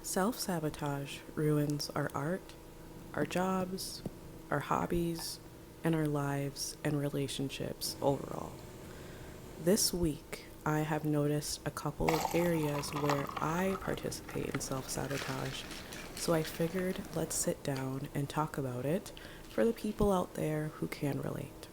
Self-sabotage ruins our art, our jobs, our hobbies, and our lives and relationships overall. This week, I have noticed a couple of areas where I participate in self-sabotage, so I figured let's sit down and talk about it for the people out there who can relate.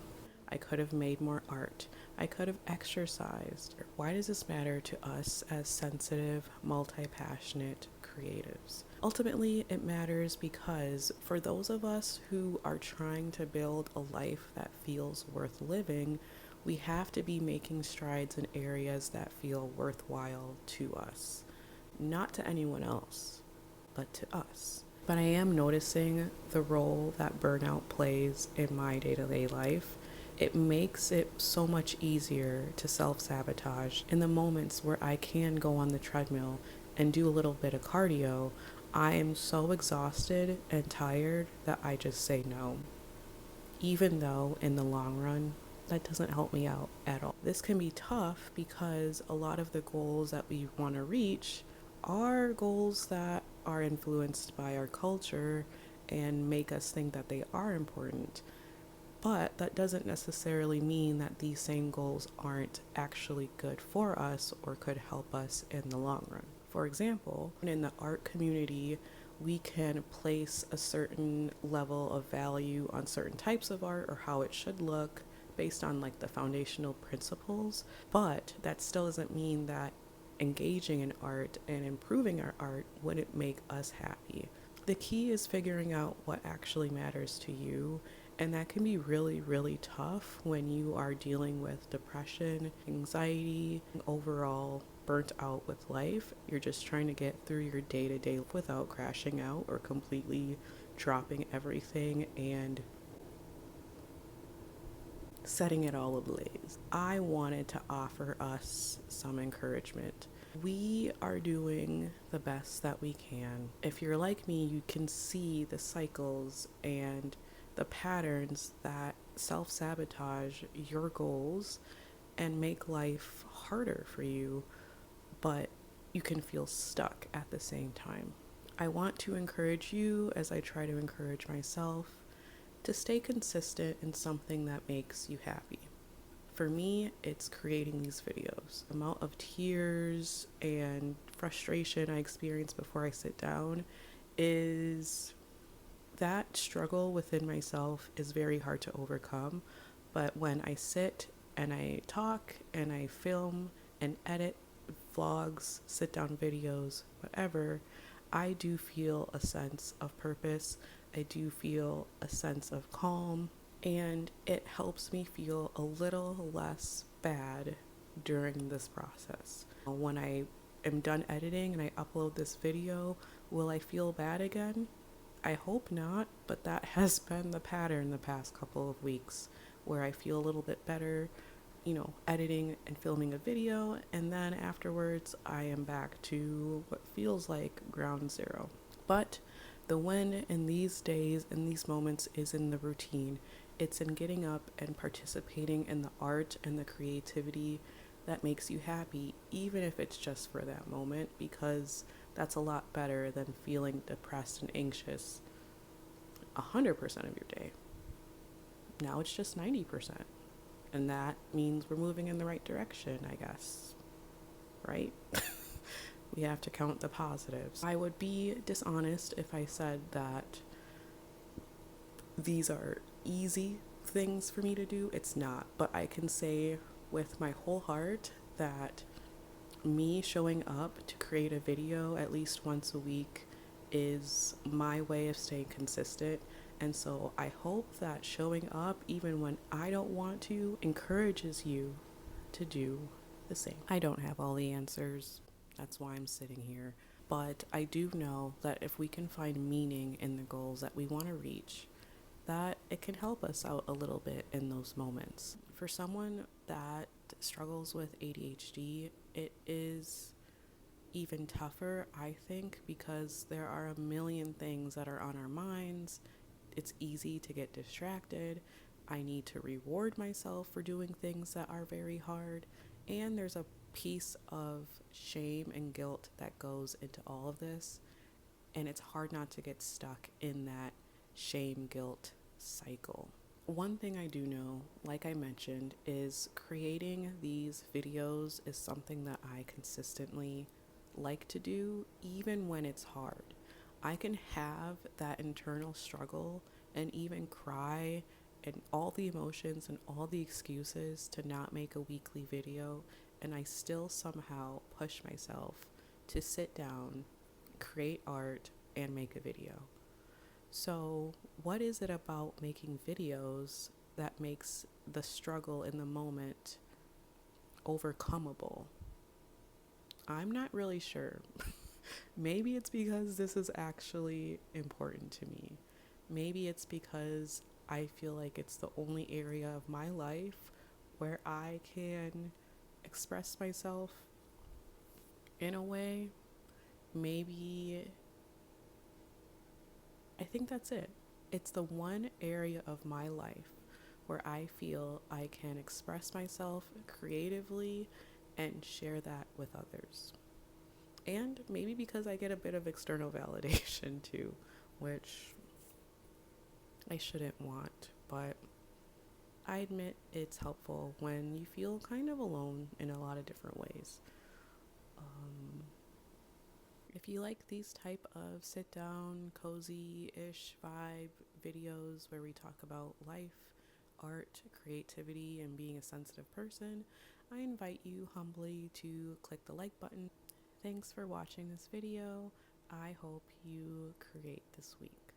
I could have made more art. I could have exercised. Why does this matter to us as sensitive, multi passionate creatives? Ultimately, it matters because for those of us who are trying to build a life that feels worth living, we have to be making strides in areas that feel worthwhile to us, not to anyone else, but to us. But I am noticing the role that burnout plays in my day-to-day life. It makes it so much easier to self-sabotage in the moments where I can go on the treadmill and do a little bit of cardio. I am so exhausted and tired that I just say no, even though in the long run that doesn't help me out at all. This can be tough because a lot of the goals that we want to reach are goals that are influenced by our culture and make us think that they are important. But that doesn't necessarily mean that these same goals aren't actually good for us or could help us in the long run. For example, in the art community, we can place a certain level of value on certain types of art or how it should look based on like the foundational principles, but that still doesn't mean that engaging in art and improving our art wouldn't make us happy. The key is figuring out what actually matters to you, and that can be really, really tough when you are dealing with depression, anxiety, and overall burnt out with life. You're just trying to get through your day-to-day without crashing out or completely dropping everything and setting it all ablaze. I wanted to offer us some encouragement. We are doing the best that we can. If you're like me, you can see the cycles and the patterns that self-sabotage your goals and make life harder for you, but you can feel stuck at the same time. I want to encourage you, as I try to encourage myself, to stay consistent in something that makes you happy. For me, it's creating these videos. The amount of tears and frustration I experience before I sit down is that struggle within myself is very hard to overcome. But when I sit and I talk and I film and edit vlogs, sit down videos, whatever, I do feel a sense of purpose. I do feel a sense of calm, and it helps me feel a little less bad during this process. When I am done editing and I upload this video, will I feel bad again? I hope not, but that has been the pattern the past couple of weeks, where I feel a little bit better, editing and filming a video, and then afterwards I am back to what feels like ground zero. But the win in these days and these moments is in the routine. It's in getting up and participating in the art and the creativity that makes you happy, even if it's just for that moment, because that's a lot better than feeling depressed and anxious 100% of your day. Now it's just 90%. And that means we're moving in the right direction, I guess. Right? We have to count the positives. I would be dishonest if I said that these are easy things for me to do. It's not. But I can say with my whole heart that me showing up to create a video at least once a week is my way of staying consistent. And so I hope that showing up, even when I don't want to, encourages you to do the same. I don't have all the answers. That's why I'm sitting here. But I do know that if we can find meaning in the goals that we want to reach, that it can help us out a little bit in those moments. For someone that struggles with ADHD, it is even tougher, I think, because there are a million things that are on our minds. It's easy to get distracted. I need to reward myself for doing things that are very hard. And there's a piece of shame and guilt that goes into all of this. And it's hard not to get stuck in that shame guilt cycle. One thing I do know, like I mentioned, is creating these videos is something that I consistently like to do, even when it's hard. I can have that internal struggle and even cry and all the emotions and all the excuses to not make a weekly video, and I still somehow push myself to sit down, create art, and make a video. So, what is it about making videos that makes the struggle in the moment overcomable? I'm not really sure. Maybe it's because this is actually important to me. Maybe it's because I feel like it's the only area of my life where I can express myself in a way. Maybe I think that's it. It's the one area of my life where I feel I can express myself creatively and share that with others. And maybe because I get a bit of external validation too, which I shouldn't want, but I admit it's helpful when you feel kind of alone in a lot of different ways. Um, if you like these type of sit down, cozy-ish vibe videos where we talk about life, art, creativity, and being a sensitive person, I invite you humbly to click the like button. Thanks for watching this video. I hope you create this week.